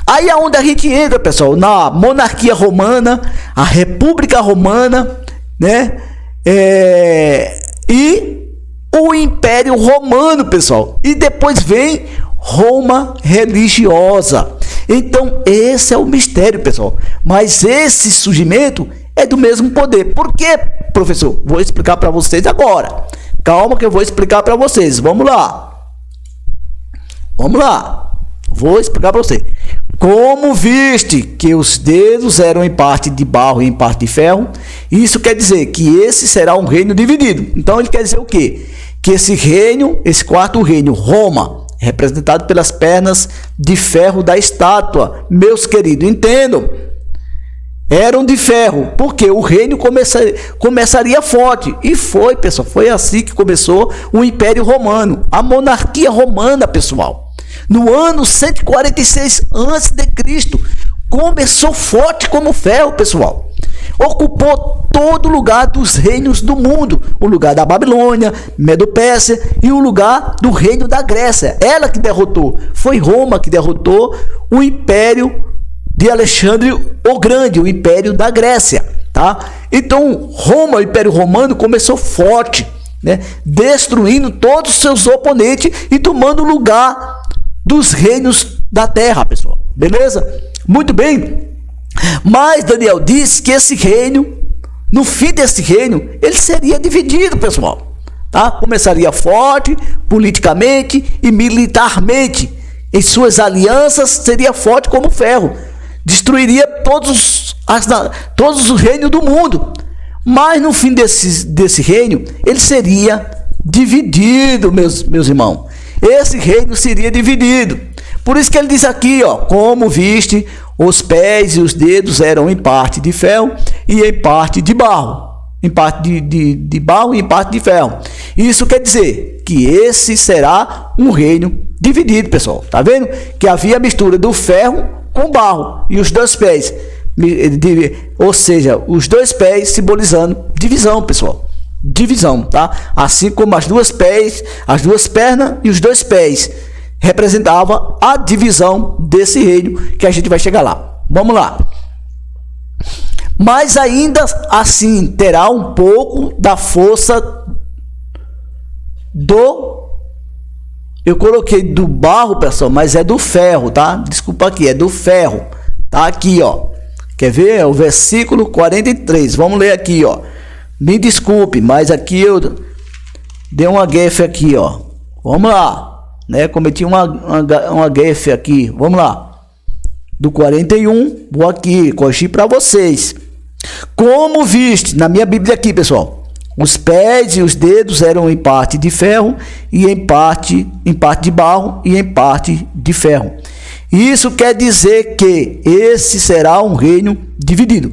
Aí é onde a gente entra, pessoal, na monarquia romana, a república romana, né, e o Império Romano, pessoal. E depois vem Roma religiosa. Então, esse é o mistério, pessoal. Mas esse surgimento é do mesmo poder. Por quê, professor? Vou explicar para vocês agora. Calma que eu vou explicar para vocês. Vamos lá. Vamos lá. Vou explicar para você. Como viste que os dedos eram em parte de barro e em parte de ferro, isso quer dizer que esse será um reino dividido. Então, ele quer dizer o quê? Que esse reino, esse quarto reino, Roma, representado pelas pernas de ferro da estátua, meus queridos, entendam, eram de ferro, porque o reino começaria forte, e foi, pessoal, foi assim que começou o Império Romano, a monarquia romana, pessoal, no ano 146 a.C., começou forte como ferro, pessoal, ocupou todo lugar dos reinos do mundo, o lugar da Babilônia, Medo-Pérsia e o lugar do reino da Grécia. Ela que derrotou, foi Roma que derrotou o império de Alexandre o Grande, o império da Grécia, tá? Então, Roma, o Império Romano começou forte, né? Destruindo todos os seus oponentes e tomando o lugar dos reinos da terra, pessoal. Beleza? Muito bem. Mas Daniel disse que esse reino, no fim desse reino, ele seria dividido, pessoal, tá? Começaria forte, politicamente e militarmente. Em suas alianças, seria forte como ferro. Destruiria todos os reinos do mundo. Mas no fim desse reino, ele seria dividido, meus irmãos. Esse reino seria dividido. Por isso que ele diz aqui, ó, como viste, os pés e os dedos eram em parte de ferro e em parte de barro. Em parte de barro e em parte de ferro. Isso quer dizer que esse será um reino dividido, pessoal. Tá vendo? Que havia mistura do ferro com barro. E os dois pés, ou seja, os dois pés simbolizando divisão, pessoal. Divisão, tá? Assim como as duas pernas e os dois pés representava a divisão desse reino, que a gente vai chegar lá. Vamos lá. Mas ainda assim terá um pouco da força eu coloquei do barro, pessoal, mas é do ferro, tá? Desculpa aqui, é do ferro. Tá aqui, ó. Quer ver? É o versículo 43. Vamos ler aqui, ó. Me desculpe, mas aqui eu dei uma gafe aqui, ó. Vamos lá. Né, cometi uma gafe aqui. Vamos lá. Do 41, vou aqui corrigir para vocês. Como viste, na minha Bíblia aqui, pessoal. Os pés e os dedos eram em parte de ferro e em parte de barro e em parte de ferro. Isso quer dizer que esse será um reino dividido,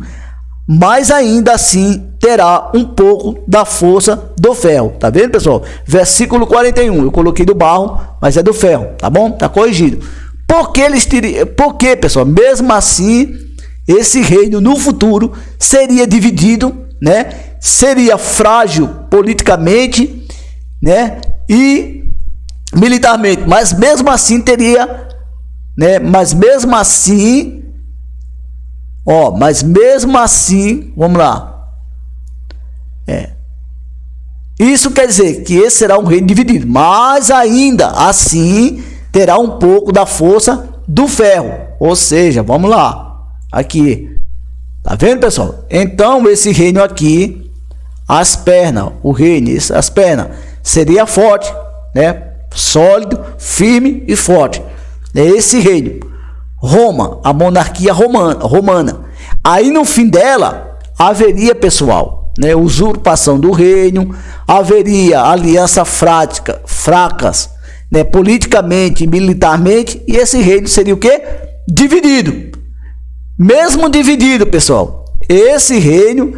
mas ainda assim terá um pouco da força do ferro. Tá vendo, pessoal? Versículo 41, eu coloquei do barro, mas é do ferro, tá bom? Tá corrigido. Porque, pessoal, mesmo assim, esse reino no futuro seria dividido, né? Seria frágil politicamente, né? E militarmente, mas mesmo assim teria, né? Mas mesmo assim, vamos lá. Isso quer dizer que esse será um reino dividido, mas ainda assim terá um pouco da força do ferro. Ou seja, vamos lá, aqui, tá vendo, pessoal? Então esse reino aqui, as pernas seria forte, né? Sólido, firme e forte. É esse reino. Roma, a monarquia romana. Aí no fim dela haveria, pessoal, né, usurpação do reino, haveria aliança fracas, né, politicamente e militarmente, e esse reino seria o quê? Dividido. Mesmo dividido, pessoal, esse reino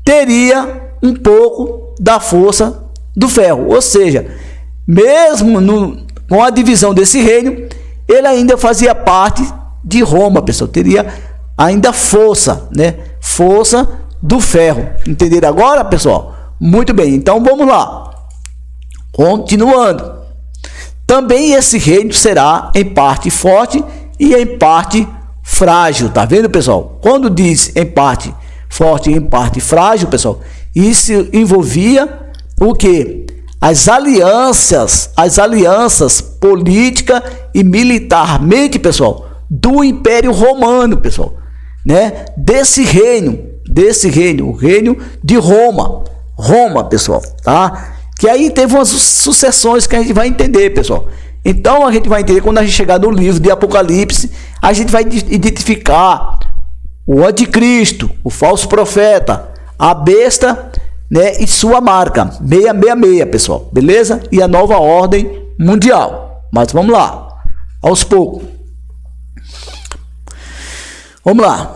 teria um pouco da força do ferro. Ou seja, mesmo com a divisão desse reino, ele ainda fazia parte de Roma, pessoal. Teria ainda força, né? Força do ferro. Entenderam agora, pessoal? Muito bem, então vamos lá. Continuando. Também esse reino será em parte forte e em parte frágil. Tá vendo, pessoal? Quando diz em parte forte e em parte frágil, pessoal, isso envolvia o que? As alianças política e militarmente, pessoal, do Império Romano, pessoal, né? Desse reino, o reino de Roma, pessoal, tá? Que aí teve umas sucessões que a gente vai entender, pessoal. Então a gente vai entender quando a gente chegar no livro de Apocalipse, a gente vai identificar o anticristo, o falso profeta, a besta, né, e sua marca 666, pessoal, beleza? E a nova ordem mundial. Mas vamos lá, aos poucos. Vamos lá.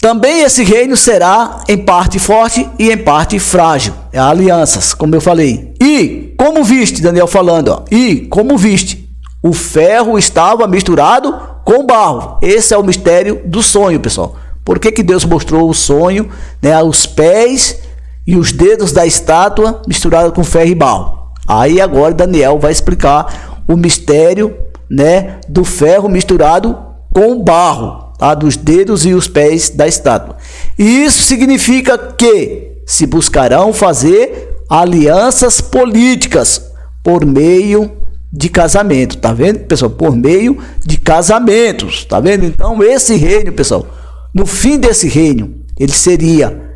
Também esse reino será em parte forte e em parte frágil. É alianças, como eu falei. E como viste, Daniel falando, ó, e como viste, o ferro estava misturado com barro. Esse é o mistério do sonho, pessoal. Por que Deus mostrou o sonho, né, os pés e os dedos da estátua misturados com ferro e barro? Aí agora Daniel vai explicar o mistério, né, do ferro misturado com barro, tá, dos dedos e os pés da estátua. E isso significa que se buscarão fazer alianças políticas por meio de casamento, tá vendo, pessoal? Por meio de casamentos, tá vendo? Então esse reino, pessoal, no fim desse reino, ele seria,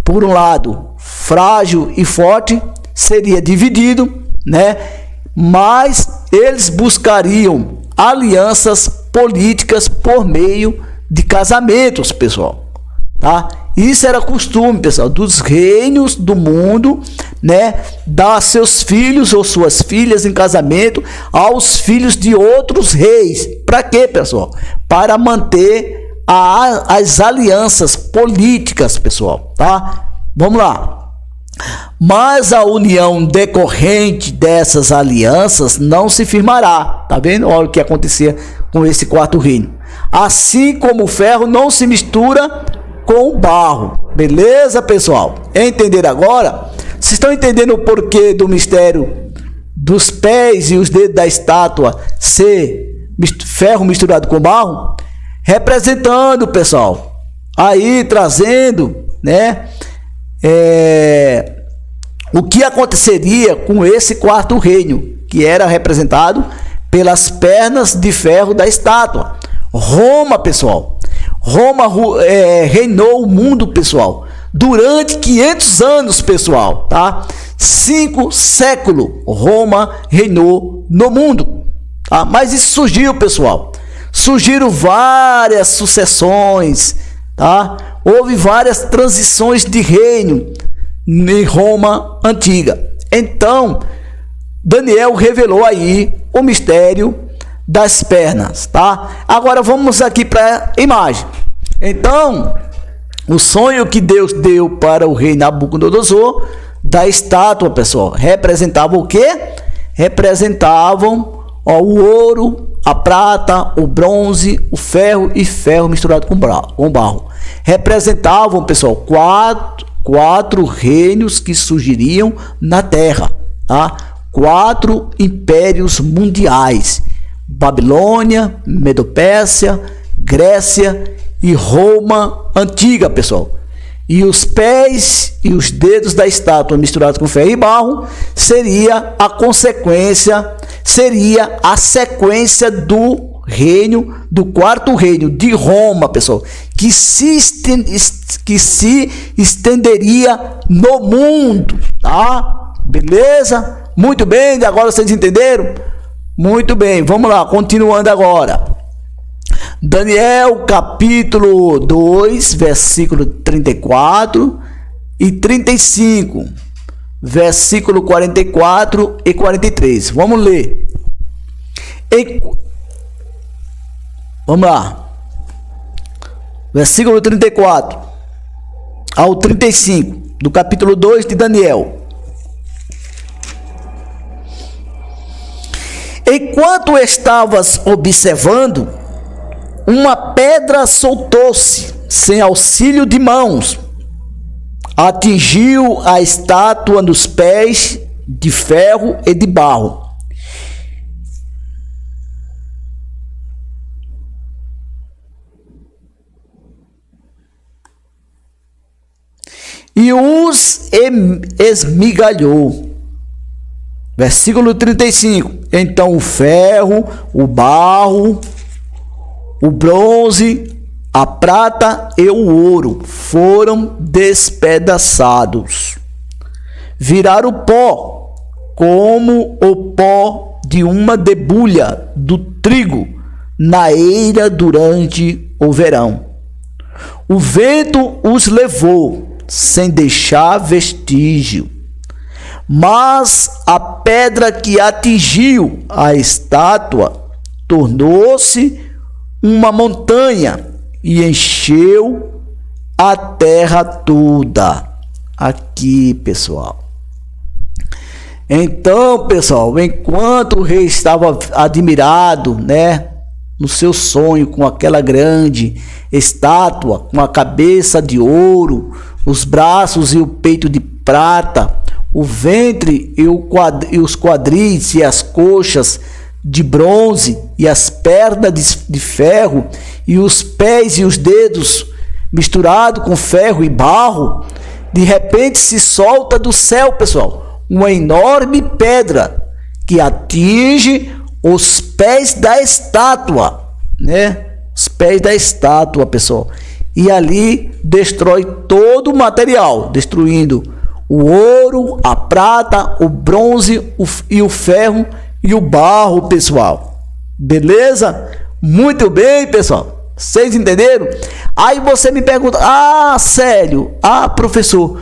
por um lado, frágil e forte, seria dividido, né? Mas eles buscariam alianças políticas por meio de casamentos, pessoal, tá? Isso era costume, pessoal, dos reinos do mundo, né? Dar seus filhos ou suas filhas em casamento aos filhos de outros reis. Para quê, pessoal? Para manter as alianças políticas, pessoal, tá? Vamos lá. Mas a união decorrente dessas alianças não se firmará. Tá vendo? Olha o que acontecia com esse quarto reino. Assim como o ferro não se mistura com o barro. Beleza, pessoal? Entenderam agora? Vocês estão entendendo o porquê do mistério dos pés e os dedos da estátua ser ferro misturado com barro? Representando, pessoal, aí trazendo, né, o que aconteceria com esse quarto reino, que era representado pelas pernas de ferro da estátua. Roma, pessoal, reinou o mundo, pessoal, durante 500 anos, pessoal, tá? 5 séculos Roma reinou no mundo, tá? Mas isso surgiu, pessoal. Surgiram várias sucessões, tá? Houve várias transições de reino em Roma antiga. Então, Daniel revelou aí o mistério das pernas, tá? Agora vamos aqui para a imagem. Então, o sonho que Deus deu para o rei Nabucodonosor da estátua, pessoal, representava o quê? Representavam o ouro, a prata, o bronze, o ferro e ferro misturado com barro. Representavam, pessoal, quatro reinos que surgiriam na terra, tá? 4 impérios mundiais: Babilônia, Medo-Pérsia, Grécia e Roma antiga, pessoal. E os pés e os dedos da estátua misturados com ferro e barro seria a consequência, seria a sequência do reino, do 4º reino de Roma, pessoal, que se estenderia no mundo, tá? Beleza? Muito bem, agora vocês entenderam? Muito bem, vamos lá, continuando agora. Daniel capítulo 2, versículo 34 e 35, versículo 44 e 43. Vamos ler. Vamos lá. Versículo 34 ao 35 do capítulo 2 de Daniel. Enquanto estavas observando, uma pedra soltou-se, sem auxílio de mãos, atingiu a estátua nos pés de ferro e de barro. E os esmigalhou. Versículo 35. Então o ferro, o barro, o bronze, a prata e o ouro foram despedaçados. Viraram pó, como o pó de uma debulha do trigo na eira durante o verão. O vento os levou, sem deixar vestígio. Mas a pedra que atingiu a estátua tornou-se uma montanha e encheu a terra toda. Aqui, pessoal. Então, pessoal, enquanto o rei estava admirado, né, no seu sonho com aquela grande estátua, com a cabeça de ouro, os braços e o peito de prata, o ventre e os quadris e as coxas de bronze e as pernas de ferro e os pés e os dedos misturado com ferro e barro, de repente se solta do céu, pessoal, uma enorme pedra que atinge os pés da estátua, né? Os pés da estátua, pessoal. E ali destrói todo o material, destruindo o ouro, a prata, o bronze e o ferro e o barro, pessoal. Beleza? Muito bem, pessoal. Vocês entenderam? Aí você me pergunta: ah, Célio, professor,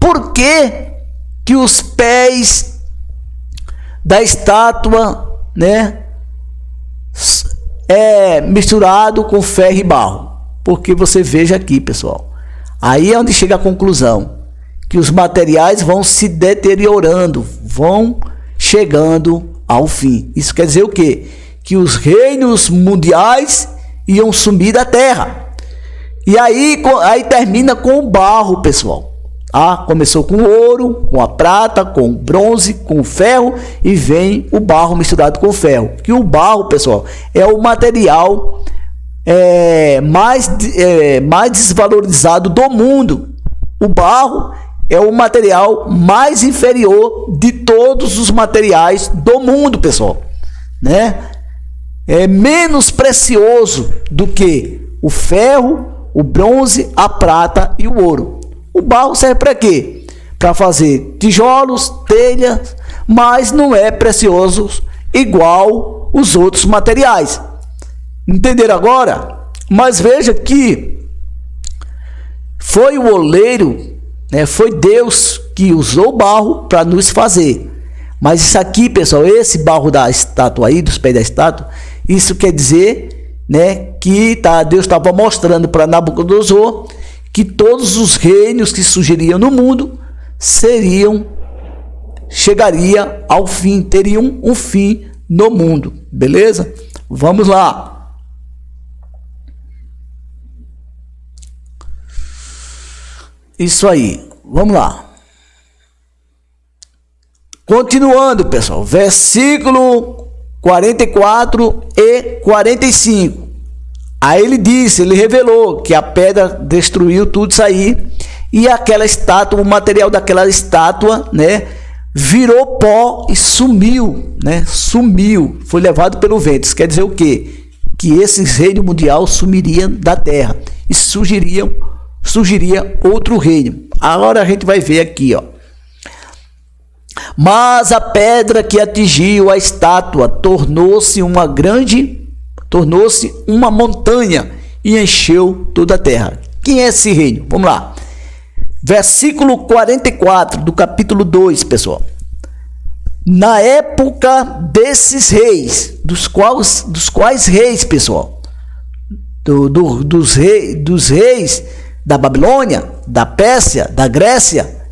por que os pés da estátua, né, é misturado com ferro e barro? Porque você veja aqui, pessoal. Aí é onde chega a conclusão, que os materiais vão se deteriorando, vão chegando ao fim. Isso quer dizer o quê? Que os reinos mundiais iam sumir da terra. E aí termina com o barro, pessoal. Começou com o ouro, com a prata, com o bronze, com o ferro, e vem o barro misturado com o ferro. Que o barro, pessoal, é o material mais desvalorizado do mundo. O barro é o material mais inferior de todos os materiais do mundo, pessoal, né? É menos precioso do que o ferro, o bronze, a prata e o ouro. O barro serve para quê? Para fazer tijolos, telhas, mas não é precioso igual os outros materiais. Entenderam agora? Mas veja que foi o oleiro, né? Foi Deus que usou o barro para nos fazer. Mas isso aqui, pessoal, esse barro da estátua aí, dos pés da estátua, isso quer dizer, né, que Deus estava mostrando para Nabucodonosor que todos os reinos que surgiriam no mundo chegaria ao fim, teriam um fim no mundo, beleza? Vamos lá. Isso aí, vamos lá. Continuando, pessoal, versículo 44 e 45. Aí ele revelou que a pedra destruiu tudo isso aí, e aquela estátua, o material daquela estátua, né, virou pó e sumiu, né? Sumiu, foi levado pelo vento. Isso quer dizer o quê? Que esse reino mundial sumiria da terra e surgiria outro reino. Agora a gente vai ver aqui, ó. Mas a pedra que atingiu a estátua tornou-se uma montanha e encheu toda a terra. Quem é esse reino? Vamos lá. Versículo 44 do capítulo 2, pessoal. Na época desses reis, dos quais reis, pessoal? Dos reis da Babilônia, da Pérsia, da Grécia?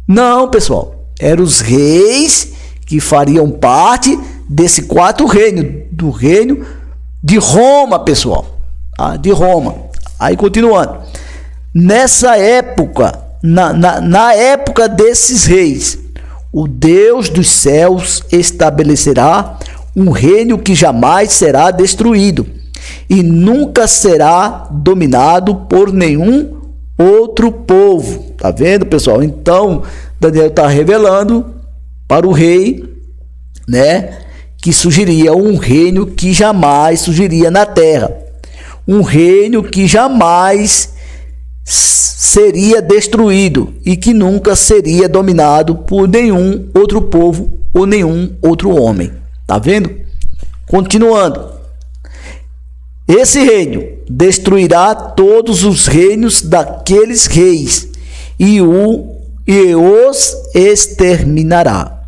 Não, pessoal. Eram os reis que fariam parte desse quarto reino, do reino de Roma, pessoal. De Roma. Aí, continuando. Nessa época, na época desses reis, o Deus dos céus estabelecerá um reino que jamais será destruído e nunca será dominado por nenhum outro povo. Tá vendo, pessoal? Então, Daniel está revelando para o rei, né, que surgiria um reino que jamais surgiria na terra. Um reino que jamais seria destruído e que nunca seria dominado por nenhum outro povo ou nenhum outro homem. Tá vendo? Continuando. Esse reino destruirá todos os reinos daqueles reis e os exterminará.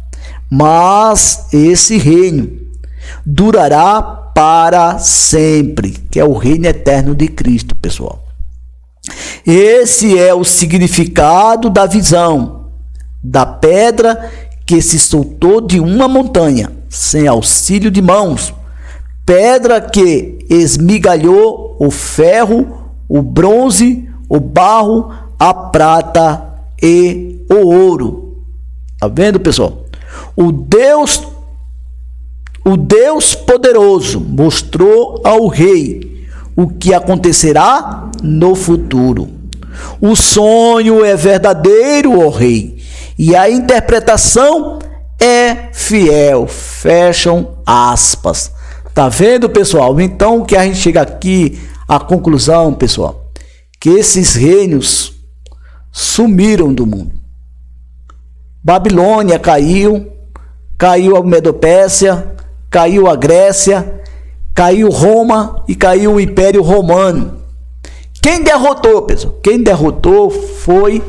Mas esse reino durará para sempre, que é o reino eterno de Cristo, pessoal. Esse é o significado da visão da pedra que se soltou de uma montanha, sem auxílio de mãos. Pedra que esmigalhou o ferro, o bronze, o barro, a prata e o ouro. Tá vendo, pessoal? O Deus poderoso mostrou ao rei o que acontecerá no futuro. O sonho é verdadeiro, ó rei, e a interpretação é fiel. Fecham aspas. Tá vendo, pessoal? Então, que a gente chega aqui à conclusão, pessoal, que esses reinos sumiram do mundo. Babilônia caiu a Medopérsia, caiu a Grécia, caiu Roma e caiu o Império Romano. Quem derrotou, pessoal? Quem derrotou foi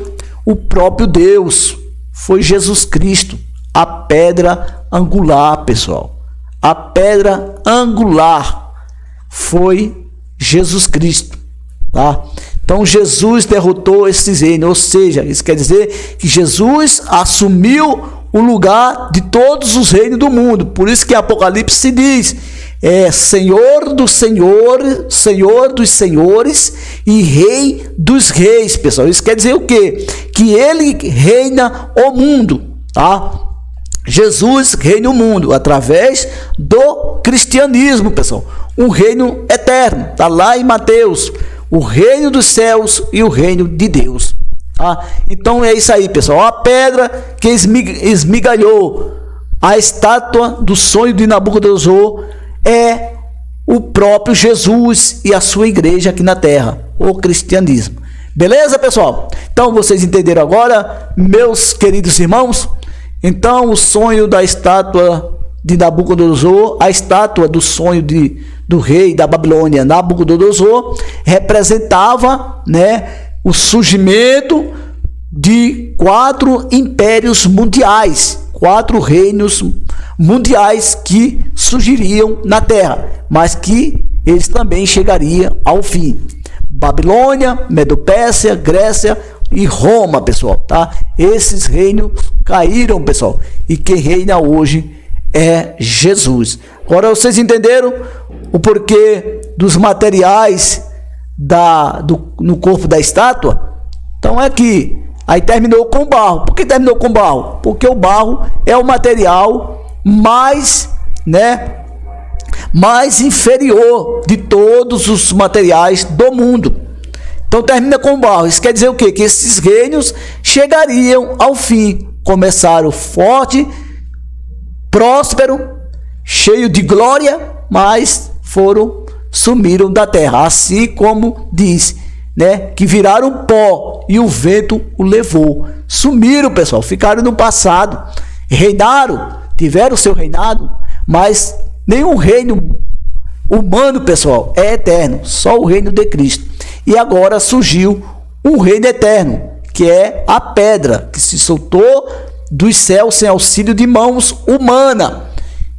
o próprio Deus, foi Jesus Cristo, a pedra angular, pessoal. A pedra angular foi Jesus Cristo, tá? Então Jesus derrotou esses reinos, ou seja, isso quer dizer que Jesus assumiu o lugar de todos os reinos do mundo. Por isso que Apocalipse se diz: Senhor dos senhores, Senhor dos senhores e Rei dos reis, pessoal. Isso quer dizer o quê? Que ele reina o mundo, tá? Jesus reina o mundo através do cristianismo, pessoal. Um reino eterno, tá lá em Mateus. O reino dos céus e o reino de Deus. Tá? Então é isso aí, pessoal. A pedra que esmigalhou a estátua do sonho de Nabucodonosor é o próprio Jesus e a sua igreja aqui na terra, o cristianismo. Beleza, pessoal? Então vocês entenderam agora, meus queridos irmãos? Então o sonho da estátua de Nabucodonosor, a estátua do sonho do rei da Babilônia, Nabucodonosor, representava, né, o surgimento de 4 impérios mundiais, 4 reinos mundiais que surgiriam na Terra, mas que eles também chegariam ao fim. Babilônia, Medo-Pérsia, Grécia e Roma, pessoal, tá? Esses reinos caíram, pessoal, e quem reina hoje é Jesus. Agora vocês entenderam o porquê dos materiais no corpo da estátua? Então é que aí terminou com barro. Por que terminou com barro? Porque o barro é o material mais inferior de todos os materiais do mundo. Então termina com barro. Isso quer dizer o quê? Que esses reinos chegariam ao fim. Começaram forte, próspero, cheio de glória, mas sumiram da terra. Assim como diz, que viraram pó e o vento o levou. Sumiram, pessoal, ficaram no passado. Reinaram, tiveram seu reinado, mas nenhum reino humano, pessoal, é eterno. Só o reino de Cristo. E agora surgiu um reino eterno, que é a pedra, que se soltou dos céus sem auxílio de mãos humanas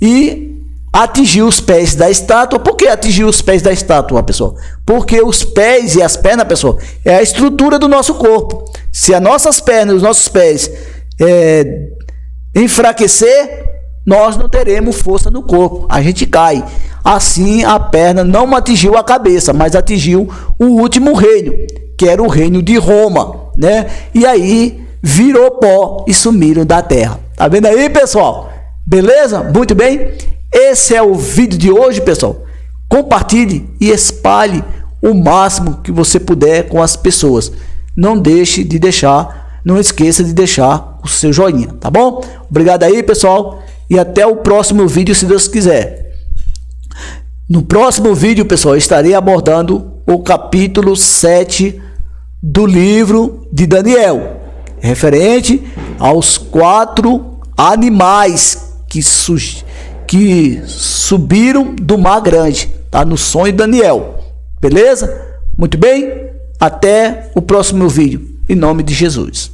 e atingiu os pés da estátua. Por que atingiu os pés da estátua, pessoal? Porque os pés e as pernas, pessoal, é a estrutura do nosso corpo. Se as nossas pernas e os nossos pés enfraquecer, nós não teremos força no corpo, a gente cai. Assim, a perna não atingiu a cabeça, mas atingiu o último reino, que era o reino de Roma, E aí virou pó e sumiram da terra. Tá vendo aí, pessoal? Beleza? Muito bem. Esse é o vídeo de hoje, pessoal. Compartilhe e espalhe o máximo que você puder com as pessoas. Não esqueça de deixar o seu joinha, tá bom? Obrigado aí, pessoal, e até o próximo vídeo, se Deus quiser. No próximo vídeo, pessoal, estarei abordando o capítulo 7 do livro de Daniel, referente aos 4 animais que subiram do mar grande, tá? No sonho de Daniel. Beleza? Muito bem? Até o próximo vídeo, em nome de Jesus.